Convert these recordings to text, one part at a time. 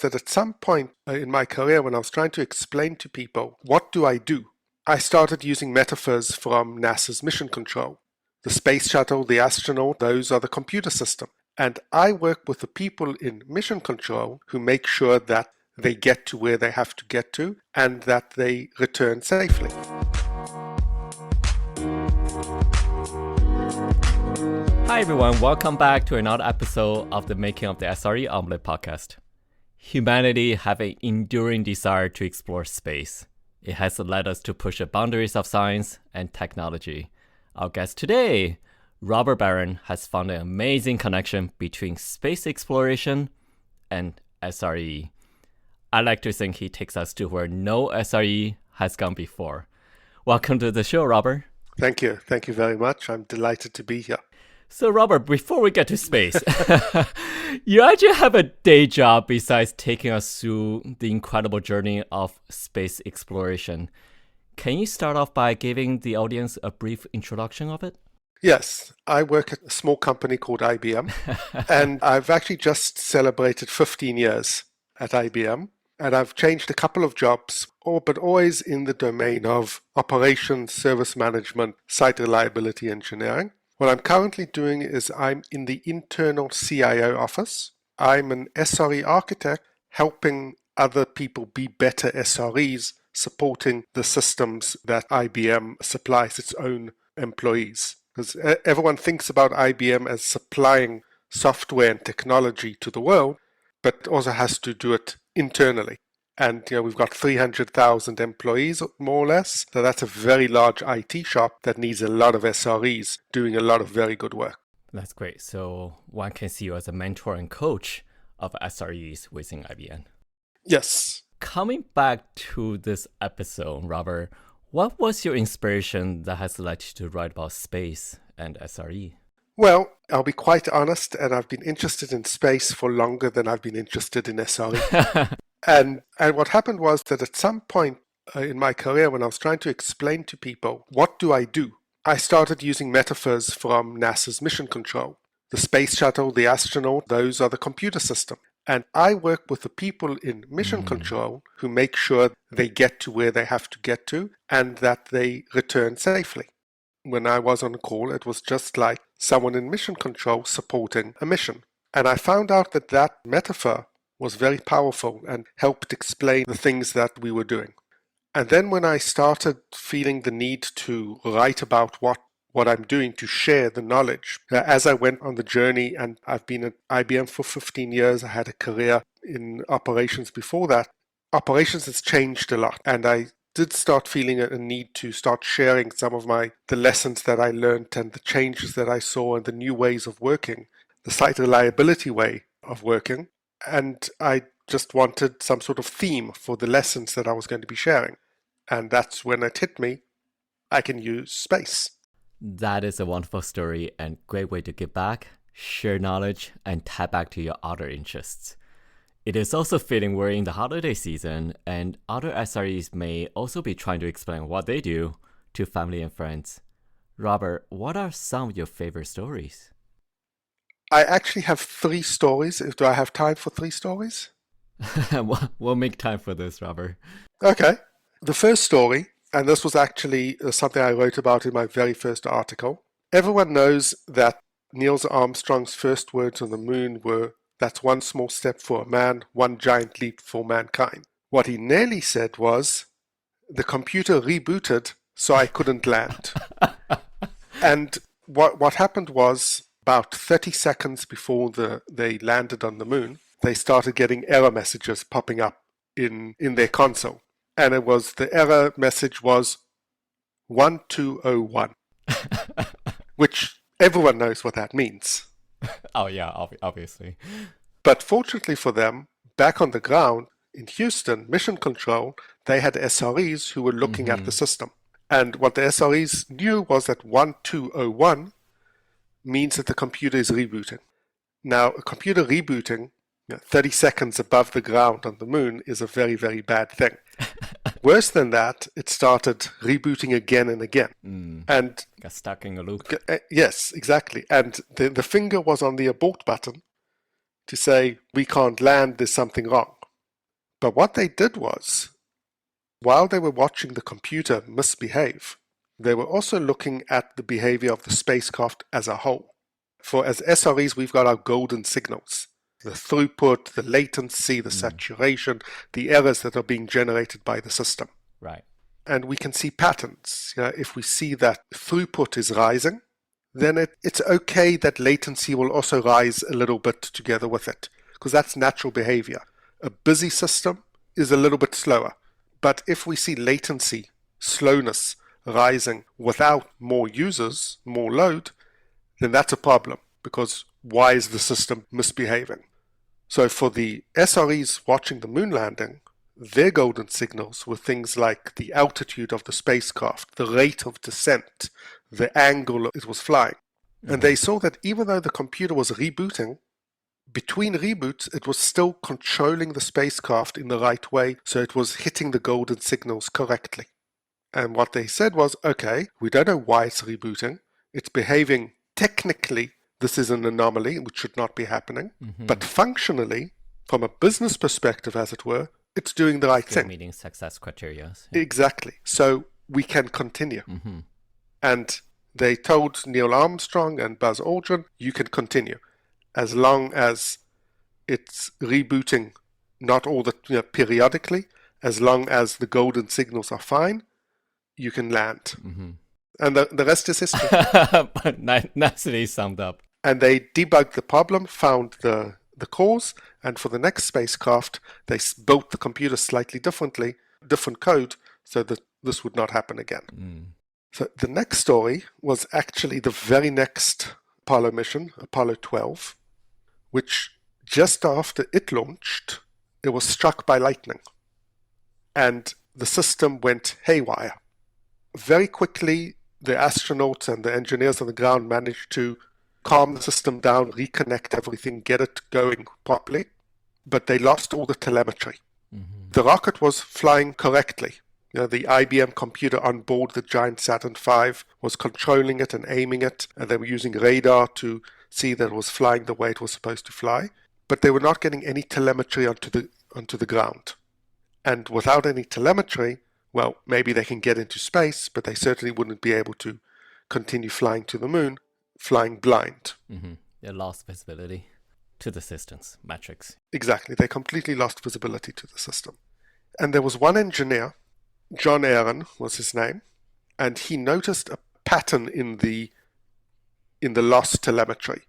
that at some point in my career, when I was trying to explain to people, what do I do? I started using metaphors from NASA's mission control. The space shuttle, the astronaut, those are the computer system. And I work with the people in mission control who make sure that they get to where they have to get to and that they return safely. Hi everyone, welcome back to another episode of the Making of the SRE Omelette podcast. Humanity have an enduring desire to explore space. It has led us to push the boundaries of science and technology. Our guest today, Robert Barron, has found an amazing connection between space exploration and SRE. I like to think he takes us to where no SRE has gone before. Welcome to the show, Robert. Thank you. Thank you very much. I'm delighted to be here. So, Robert, before we get to space, you actually have a day job besides taking us through the incredible journey of space exploration. Can you start off by giving the audience a brief introduction of it? Yes, I work at a small company called IBM, and I've actually just celebrated 15 years at IBM, and I've changed a couple of jobs, but always in the domain of operations, service management, site reliability engineering. What I'm currently doing is I'm in the internal CIO office. I'm an SRE architect helping other people be better SREs, supporting the systems that IBM supplies its own employees. Because everyone thinks about IBM as supplying software and technology to the world, but also has to do it internally. And we've got 300,000 employees, more or less. So that's a very large IT shop that needs a lot of SREs doing a lot of very good work. That's great. So one can see you as a mentor and coach of SREs within IBM. Yes. Coming back to this episode, Robert, what was your inspiration that has led you to write about space and SRE? Well, I'll be quite honest, and I've been interested in space for longer than I've been interested in SRE. And what happened was that at some point in my career, when I was trying to explain to people, what do? I started using metaphors from NASA's mission control. The space shuttle, the astronaut, those are the computer system. And I work with the people in mission control who make sure they get to where they have to get to and that they return safely. When I was on call, it was just like someone in mission control supporting a mission. And I found out that that metaphor was very powerful and helped explain the things that we were doing. And then when I started feeling the need to write about what I'm doing to share the knowledge, as I went on the journey, and I've been at IBM for 15 years, I had a career in operations before that, operations has changed a lot. And I did start feeling a need to start sharing some of the lessons that I learned and the changes that I saw and the new ways of working, the site reliability way of working. And I just wanted some sort of theme for the lessons that I was going to be sharing. And that's when it hit me, I can use space. That is a wonderful story and great way to give back, share knowledge, and tap back to your other interests. It is also fitting we're in the holiday season, and other SREs may also be trying to explain what they do to family and friends. Robert, what are some of your favorite stories? I actually have 3 stories. Do I have time for 3 stories? We'll make time for this, Robert. Okay. The first story, and this was actually something I wrote about in my very first article. Everyone knows that Neil Armstrong's first words on the moon were, "That's one small step for a man, one giant leap for mankind." What he nearly said was, "The computer rebooted, so I couldn't land." And what happened was, about 30 seconds before they landed on the moon, they started getting error messages popping up in their console. And the error message was 1201, which everyone knows what that means. Oh yeah, obviously. But fortunately for them, back on the ground in Houston, Mission Control, they had SREs who were looking at the system. And what the SREs knew was that 1201 means that the computer is rebooting. Now, a computer rebooting 30 seconds above the ground on the moon is a very, very bad thing. Worse than that, it started rebooting again and again. And got stuck in a loop. Yes, exactly. And the finger was on the abort button to say, we can't land, there's something wrong. But what they did was, while they were watching the computer misbehave, they were also looking at the behavior of the spacecraft as a whole. For as SREs, we've got our golden signals. The throughput, the latency, the saturation, the errors that are being generated by the system. Right. And we can see patterns. If we see that throughput is rising, then it's okay that latency will also rise a little bit together with it, because that's natural behavior. A busy system is a little bit slower. But if we see latency, slowness rising without more users, more load, then that's a problem, because why is the system misbehaving? So for the SREs watching the moon landing, their golden signals were things like the altitude of the spacecraft, the rate of descent, the angle it was flying. And they saw that even though the computer was rebooting, between reboots, it was still controlling the spacecraft in the right way, so it was hitting the golden signals correctly. And what they said was, okay, we don't know why it's rebooting. It's behaving technically. This is an anomaly, which should not be happening. But functionally, from a business perspective, as it were, it's doing the right thing. Meeting success criteria. Exactly. So we can continue. And they told Neil Armstrong and Buzz Aldrin, you can continue. As long as it's rebooting, not all the periodically, as long as the golden signals are fine, you can land. And the rest is history. But nicely summed up. And they debugged the problem, found the cause, and for the next spacecraft, they built the computer slightly differently, different code, so that this would not happen again. So the next story was actually the very next Apollo mission, Apollo 12, which just after it launched, it was struck by lightning. And the system went haywire. Very quickly, the astronauts and the engineers on the ground managed to calm the system down, reconnect everything, get it going properly, but they lost all the telemetry. The rocket was flying correctly. The IBM computer on board the giant Saturn V was controlling it and aiming it, and they were using radar to see that it was flying the way it was supposed to fly, but they were not getting any telemetry onto the ground. And without any telemetry, well, maybe they can get into space, but they certainly wouldn't be able to continue flying to the moon, flying blind. They lost visibility to the systems, metrics. Exactly. They completely lost visibility to the system. And there was one engineer, John Barron was his name, and he noticed a pattern in the lost telemetry.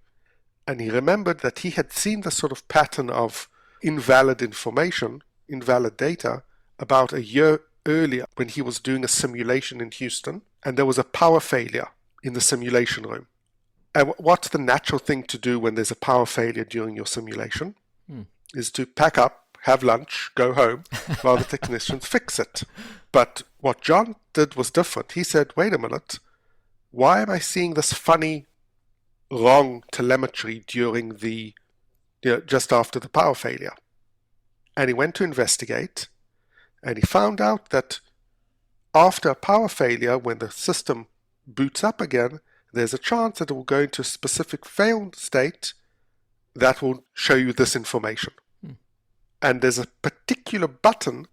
And he remembered that he had seen the sort of pattern of invalid information, invalid data, about a year earlier when he was doing a simulation in Houston, and there was a power failure in the simulation room. And what's the natural thing to do when there's a power failure during your simulation? Is to pack up, have lunch, go home, while the technicians fix it. But what John did was different. He said, wait a minute, why am I seeing this funny, wrong telemetry during just after the power failure? And he went to investigate, and he found out that after a power failure, when the system boots up again, there's a chance that it will go into a specific failed state that will show you this information. And there's a particular button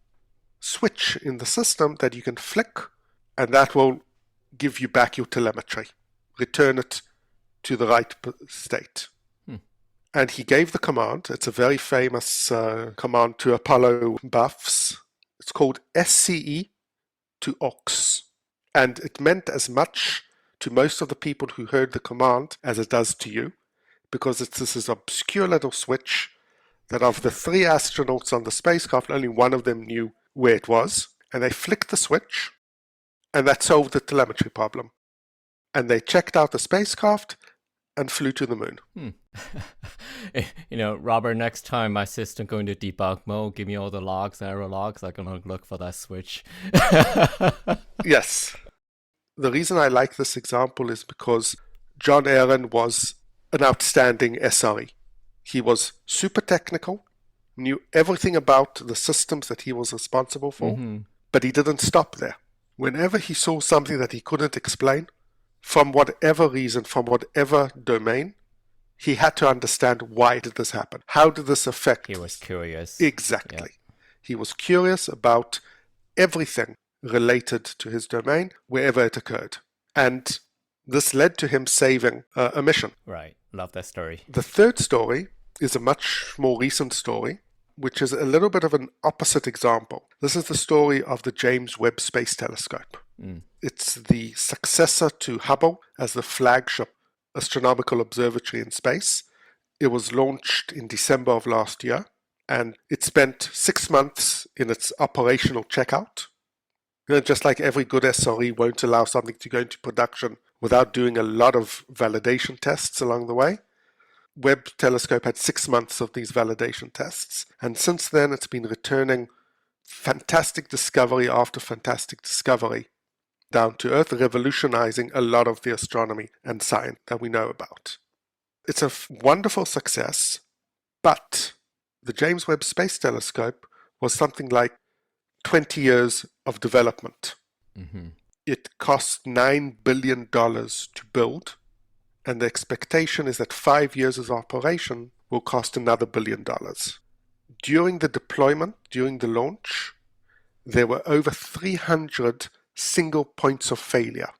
switch in the system that you can flick, and that will give you back your telemetry, return it to the right state. And he gave the command. It's a very famous command to Apollo buffs. It's called SCE to aux. And it meant as much to most of the people who heard the command as it does to you, because it's this obscure little switch that of the 3 astronauts on the spacecraft, only one of them knew where it was. And they flicked the switch, and that solved the telemetry problem. And they checked out the spacecraft and flew to the moon. Robert, next time my system going to debug mode, give me all the logs, error logs, I'm going to look for that switch. Yes. The reason I like this example is because John Barron was an outstanding SRE. He was super technical, knew everything about the systems that he was responsible for, but he didn't stop there. Whenever he saw something that he couldn't explain, from whatever reason, from whatever domain, he had to understand, why did this happen? How did this affect? He was curious. Exactly. Yeah. He was curious about everything related to his domain wherever it occurred. And this led to him saving a mission. Right. Love that story. The third story is a much more recent story, which is a little bit of an opposite example. This is the story of the James Webb Space Telescope. It's the successor to Hubble as the flagship astronomical observatory in space. It was launched in December of last year, and it spent 6 months in its operational checkout. Just like every good SRE won't allow something to go into production without doing a lot of validation tests along the way. Webb telescope had 6 months of these validation tests, and since then it's been returning fantastic discovery after fantastic discovery down to Earth, revolutionizing a lot of the astronomy and science that we know about. It's a wonderful success, but the James Webb Space Telescope was something like 20 years of development. It cost $9 billion to build, and the expectation is that 5 years of operation will cost another $1 billion. During the deployment, during the launch, there were over 300 single points of failure.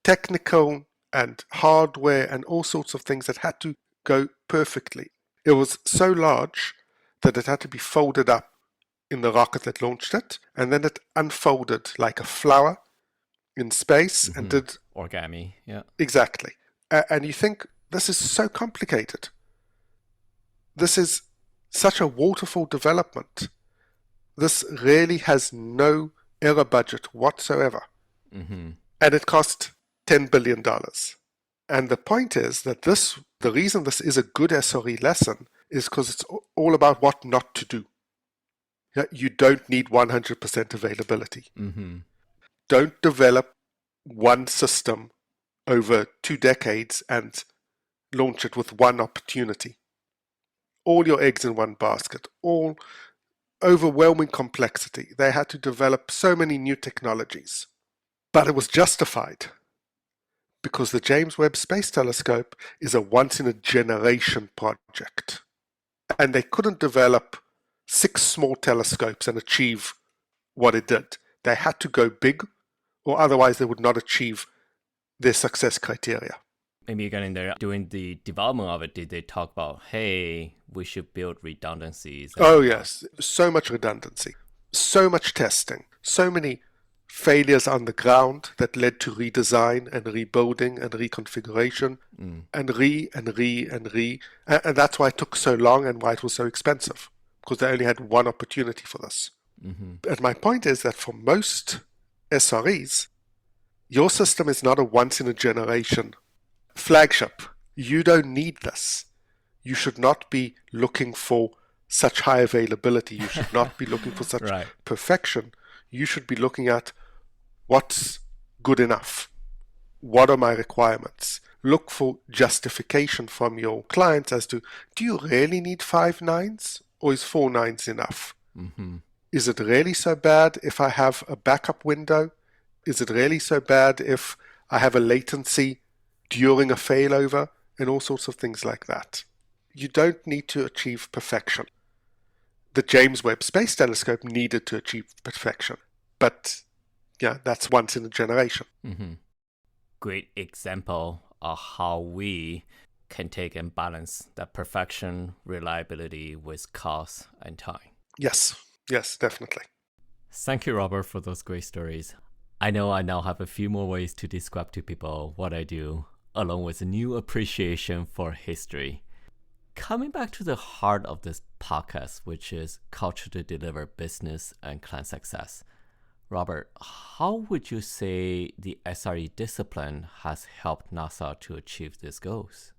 Technical and hardware and all sorts of things that had to go perfectly. It was so large that it had to be folded up in the rocket that launched it, and then it unfolded like a flower in space and did origami. Yeah, exactly. And you think, this is so complicated. This is such a waterfall development. This really has no error budget whatsoever. And it cost $10 billion. And the point is that the reason this is a good SRE lesson is because it's all about what not to do. You don't need 100% availability. Don't develop one system over 2 decades and launch it with one opportunity. All your eggs in one basket, all overwhelming complexity. They had to develop so many new technologies. But it was justified because the James Webb Space Telescope is a once-in-a-generation project. And they couldn't develop 6 small telescopes and achieve what it did. They had to go big, or otherwise they would not achieve their success criteria. Maybe again in there, during the development of it, did they talk about, hey, we should build redundancies? Oh yes, so much redundancy, so much testing, so many failures on the ground that led to redesign and rebuilding and reconfiguration and and that's why it took so long and why it was so expensive, because they only had one opportunity for this. And my point is that for most SREs, your system is not a once-in-a-generation flagship. You don't need this. You should not be looking for such high availability. You should not be looking for such perfection. You should be looking at what's good enough. What are my requirements? Look for justification from your clients as to, do you really need 5 nines or is 4 nines enough? Is it really so bad if I have a backup window? Is it really so bad if I have a latency during a failover and all sorts of things like that? You don't need to achieve perfection. The James Webb Space Telescope needed to achieve perfection, but yeah, that's once in a generation. Great example of how we can take and balance that perfection, reliability with cost and time. Yes, definitely. Thank you, Robert, for those great stories. I know I now have a few more ways to describe to people what I do, along with a new appreciation for history. Coming back to the heart of this podcast, which is culture to deliver business and client success. Robert, how would you say the SRE discipline has helped NASA to achieve these goals?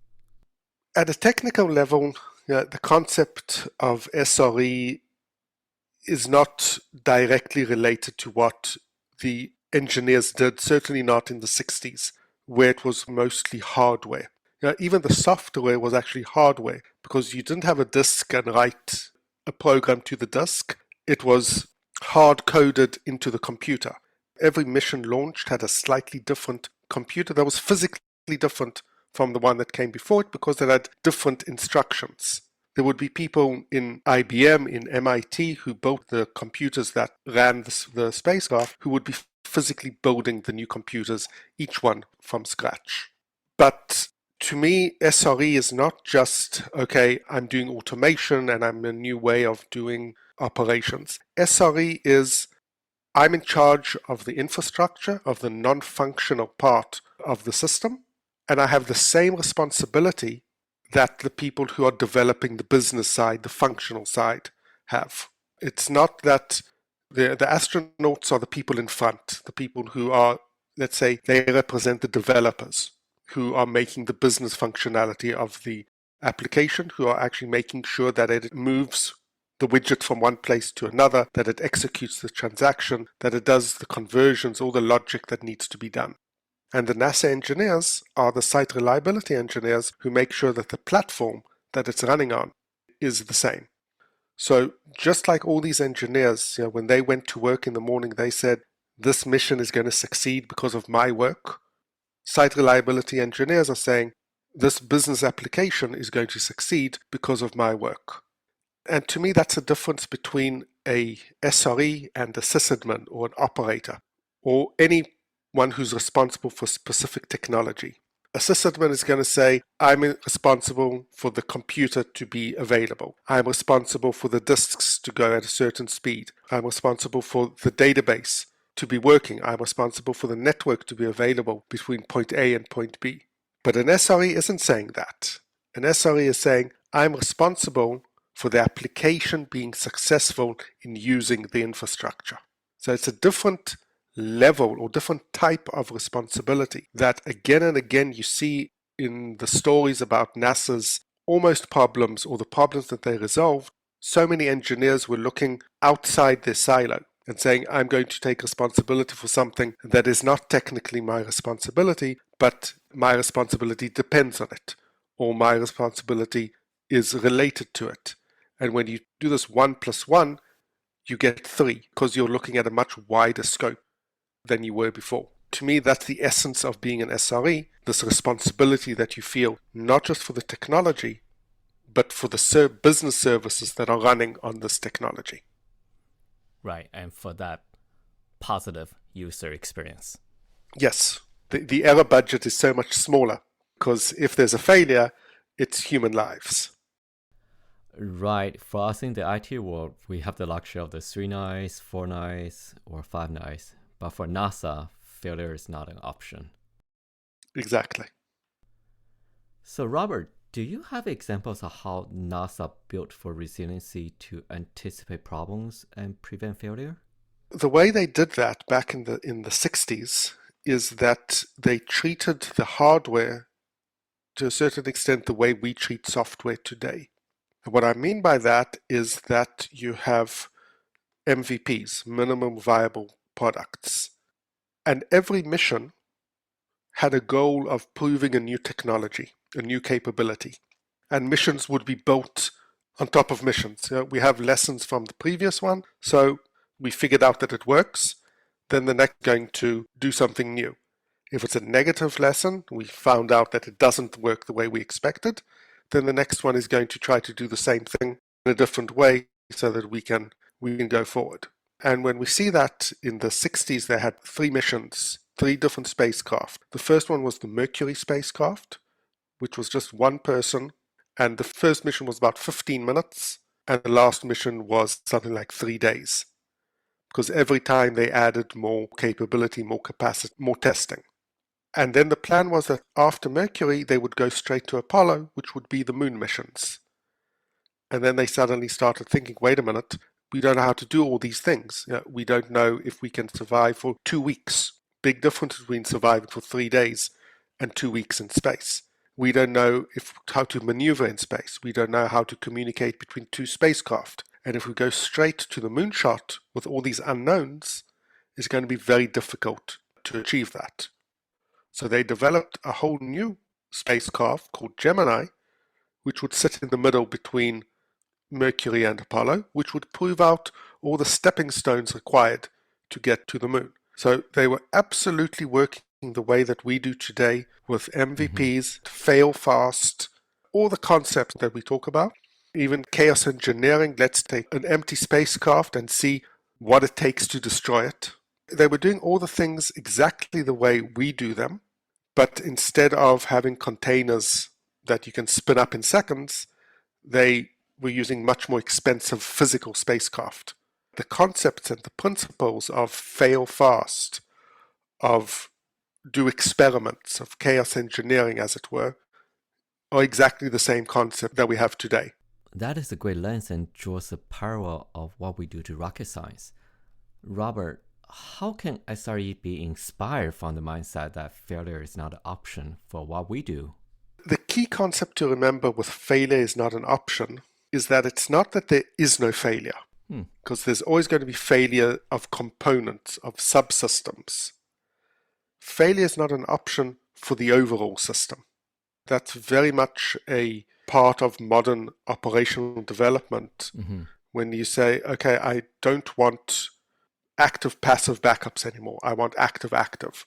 At a technical level, the concept of SRE is not directly related to what the engineers did, certainly not in the 60s, where it was mostly hardware. Even the software was actually hardware, because you didn't have a disk and write a program to the disk. It was hard-coded into the computer. Every mission launched had a slightly different computer that was physically different from the one that came before it, because it had different instructions. There would be people in IBM, in MIT, who built the computers that ran the spacecraft, who would be physically building the new computers, each one from scratch. But to me, SRE is not just, okay, I'm doing automation and I'm a new way of doing operations. SRE is, I'm in charge of the infrastructure, of the non-functional part of the system, and I have the same responsibility that the people who are developing the business side, the functional side, have. It's not that the astronauts are the people in front, the people who are, let's say, they represent the developers who are making the business functionality of the application, who are actually making sure that it moves the widget from one place to another, that it executes the transaction, that it does the conversions, all the logic that needs to be done. And the NASA engineers are the site reliability engineers who make sure that the platform that it's running on is the same. So just like all these engineers, when they went to work in the morning, they said, this mission is going to succeed because of my work. Site reliability engineers are saying, this business application is going to succeed because of my work. And to me, that's a difference between a SRE and a sysadmin or an operator, or anyone who's responsible for specific technology. A sysadmin is going to say, I'm responsible for the computer to be available. I'm responsible for the disks to go at a certain speed. I'm responsible for the database to be working. I'm responsible for the network to be available between point A and point B. But an SRE isn't saying that. An SRE is saying, I'm responsible for the application being successful in using the infrastructure. So it's a different level or different type of responsibility that again and again you see in the stories about NASA's almost problems or the problems that they resolved. So many engineers were looking outside their silo and saying, I'm going to take responsibility for something that is not technically my responsibility, but my responsibility depends on it, or my responsibility is related to it. And when you do this 1 + 1, you get 3 because you're looking at a much wider scope than you were before. To me, that's the essence of being an SRE, this responsibility that you feel not just for the technology, but for the business services that are running on this technology. Right, and for that positive user experience. Yes, the error budget is so much smaller because if there's a failure, it's human lives. Right, for us in the IT world, we have the luxury of the 3 nines, 4 nines, or 5 nines. But for NASA, failure is not an option. Exactly. So Robert, do you have examples of how NASA built for resiliency to anticipate problems and prevent failure? The way they did that back in the 60s is that they treated the hardware to a certain extent the way we treat software today. And what I mean by that is that you have MVPs, minimum viable products, and every mission had a goal of proving a new technology, a new capability, and missions would be built on top of missions. We have lessons from the previous one, so we figured out that it works, then the next going to do something new. If it's a negative lesson, we found out that it doesn't work the way we expected, then the next one is going to try to do the same thing in a different way so that we can go forward. And when we see that in the 60s, they had 3 missions, 3 different spacecraft. The first one was the Mercury spacecraft, which was just 1 person, and the first mission was about 15 minutes, and the last mission was something like 3 days. Because every time they added more capability, more capacity, more testing. And then the plan was that after Mercury, they would go straight to Apollo, which would be the moon missions. And then they suddenly started thinking, wait a minute, we don't know how to do all these things. We don't know if we can survive for 2 weeks. Big difference between surviving for 3 days and 2 weeks in space. We don't know how to maneuver in space. We don't know how to communicate between 2 spacecraft. And if we go straight to the moonshot with all these unknowns, it's going to be very difficult to achieve that. So they developed a whole new spacecraft called Gemini, which would sit in the middle between Mercury and Apollo, which would prove out all the stepping stones required to get to the moon. So they were absolutely working the way that we do today with MVPs, fail fast, all the concepts that we talk about. Even chaos engineering, let's take an empty spacecraft and see what it takes to destroy it. They were doing all the things exactly the way we do them, but instead of having containers that you can spin up in seconds, they were using much more expensive physical spacecraft. The concepts and the principles of fail fast, of do experiments, of chaos engineering, as it were, are exactly the same concept that we have today. That is a great lens and draws a parallel of what we do to rocket science. Robert, how can SRE be inspired from the mindset that failure is not an option for what we do? The key concept to remember with failure is not an option is that it's not that there is no failure, because there's always going to be failure of components, of subsystems. Failure is not an option for the overall system. That's very much a part of modern operational development. When you say, okay, I don't want active-passive backups anymore. I want active-active.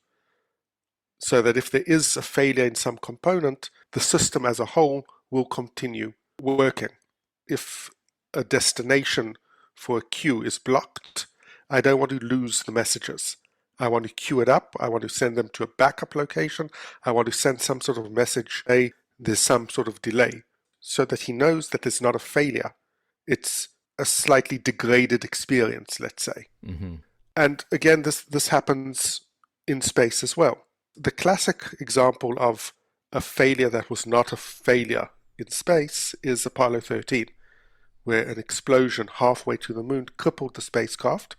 So that if there is a failure in some component, the system as a whole will continue working. If a destination for a queue is blocked, I don't want to lose the messages. I want to queue it up. I want to send them to a backup location. I want to send some sort of message, hey, there's some sort of delay, so that he knows that there's not a failure. It's a slightly degraded experience, let's say. And again, this happens in space as well. The classic example of a failure that was not a failure in space is Apollo 13, where an explosion halfway to the moon crippled the spacecraft,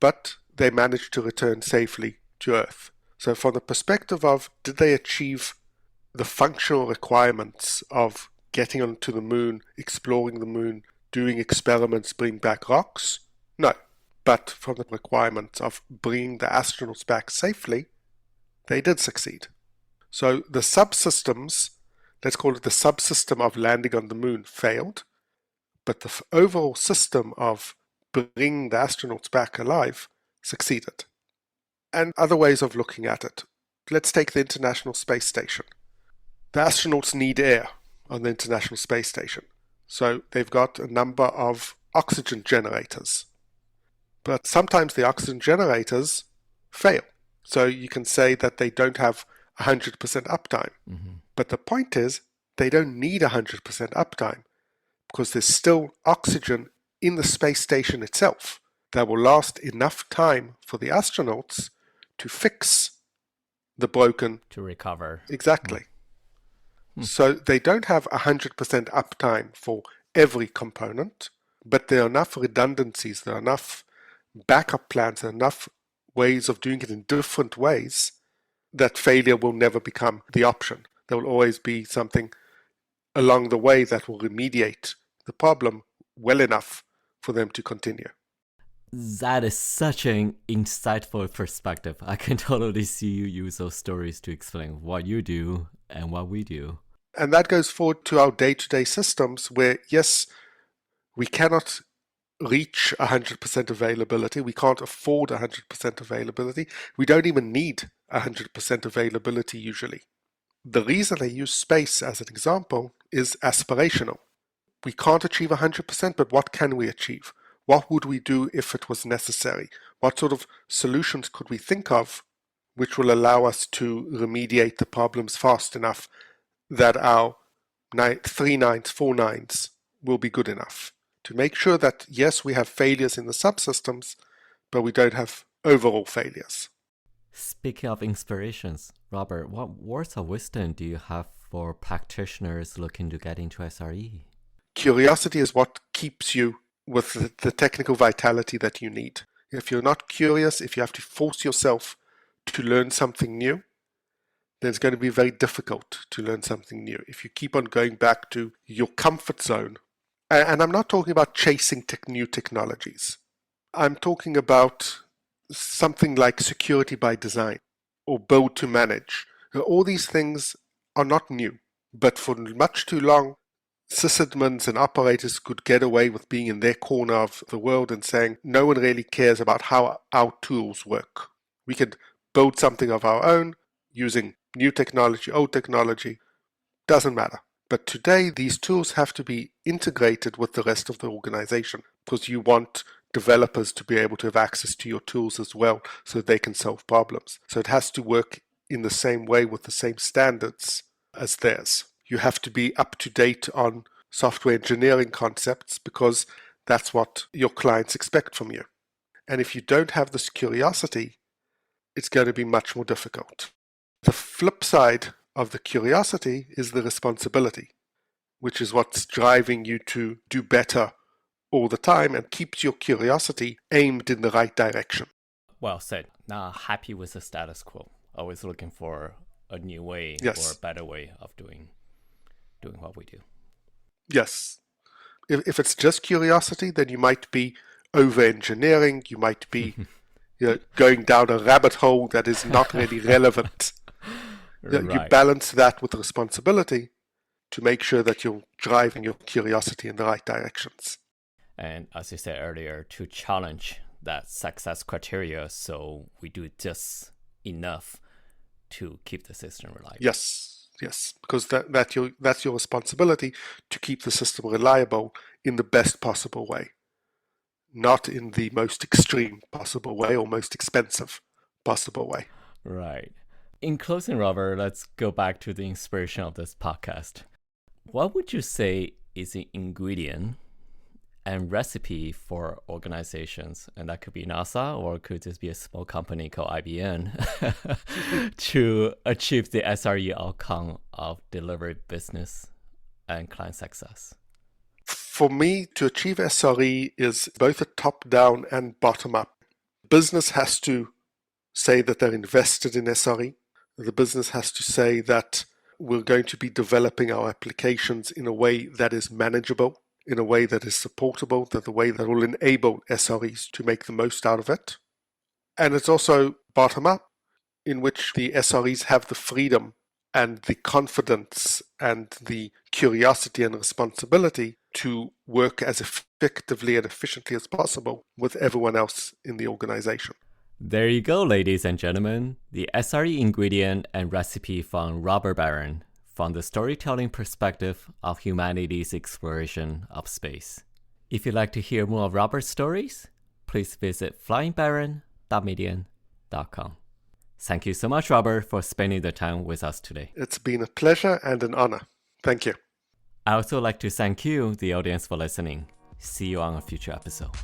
but they managed to return safely to Earth. So from the perspective of, did they achieve the functional requirements of getting onto the moon, exploring the moon, doing experiments, bring back rocks? No. But from the requirements of bringing the astronauts back safely, they did succeed. So the subsystems, let's call it the subsystem of landing on the moon, failed, but the overall system of bringing the astronauts back alive succeeded. And other ways of looking at it. Let's take the International Space Station. The astronauts need air on the International Space Station. So they've got a number of oxygen generators. But sometimes the oxygen generators fail. So you can say that they don't have 100% uptime. But the point is, they don't need 100% uptime because there's still oxygen in the space station itself that will last enough time for the astronauts to fix the broken... To recover. Exactly. So they don't have 100% uptime for every component, but there are enough redundancies, there are enough backup plans, there are enough ways of doing it in different ways that failure will never become the option. There will always be something along the way that will remediate the problem well enough for them to continue. That is such an insightful perspective. I can totally see you use those stories to explain what you do and what we do. And that goes forward to our day-to-day systems where, yes, we cannot reach 100% availability. We can't afford 100% availability. We don't even need 100% availability usually. The reason I use space as an example is aspirational. We can't achieve 100%, but what can we achieve? What would we do if it was necessary? What sort of solutions could we think of which will allow us to remediate the problems fast enough that our 3 nines, 4 nines will be good enough to make sure that, yes, we have failures in the subsystems, but we don't have overall failures. Speaking of inspirations, Robert, what words of wisdom do you have for practitioners looking to get into SRE? Curiosity is what keeps you with the technical vitality that you need. If you're not curious, if you have to force yourself to learn something new, then it's going to be very difficult to learn something new. If you keep on going back to your comfort zone, and I'm not talking about chasing new technologies. I'm talking about something like security by design or build to manage. All these things are not new, but for much too long, sysadmins and operators could get away with being in their corner of the world and saying, no one really cares about how our tools work. We could build something of our own using new technology, old technology, doesn't matter. But today, these tools have to be integrated with the rest of the organization because you want developers to be able to have access to your tools as well so they can solve problems. So it has to work in the same way with the same standards as theirs. You have to be up to date on software engineering concepts because that's what your clients expect from you. And if you don't have this curiosity, it's going to be much more difficult. The flip side of the curiosity is the responsibility, which is what's driving you to do better all the time and keeps your curiosity aimed in the right direction. Well said. Not happy with the status quo. Always looking for a new way Yes. or a better way of doing what we do. Yes. If it's just curiosity, then you might be over-engineering. You might be going down a rabbit hole that is not really relevant. Right. You balance that with responsibility to make sure that you're driving your curiosity in the right directions. And as you said earlier, to challenge that success criteria so we do just enough to keep the system reliable. Yes, because that's your responsibility to keep the system reliable in the best possible way, not in the most extreme possible way or most expensive possible way. Right. In closing, Robert, let's go back to the inspiration of this podcast. What would you say is the ingredient and recipe for organizations, and that could be NASA or it could just be a small company called IBM, to achieve the SRE outcome of delivery business and client success? For me, to achieve SRE is both a top-down and bottom-up. Business has to say that they're invested in SRE. The business has to say that we're going to be developing our applications in a way that is manageable, in a way that is supportable, that the way that will enable SREs to make the most out of it. And it's also bottom-up, in which the SREs have the freedom and the confidence and the curiosity and responsibility to work as effectively and efficiently as possible with everyone else in the organization. There you go, ladies and gentlemen, the SRE ingredient and recipe from Robert Barron, from the storytelling perspective of humanity's exploration of space. If you'd like to hear more of Robert's stories, please visit flyingbaron.medium.com. Thank you so much, Robert, for spending the time with us today. It's been a pleasure and an honor. Thank you. I also like to thank you, the audience, for listening. See you on a future episode.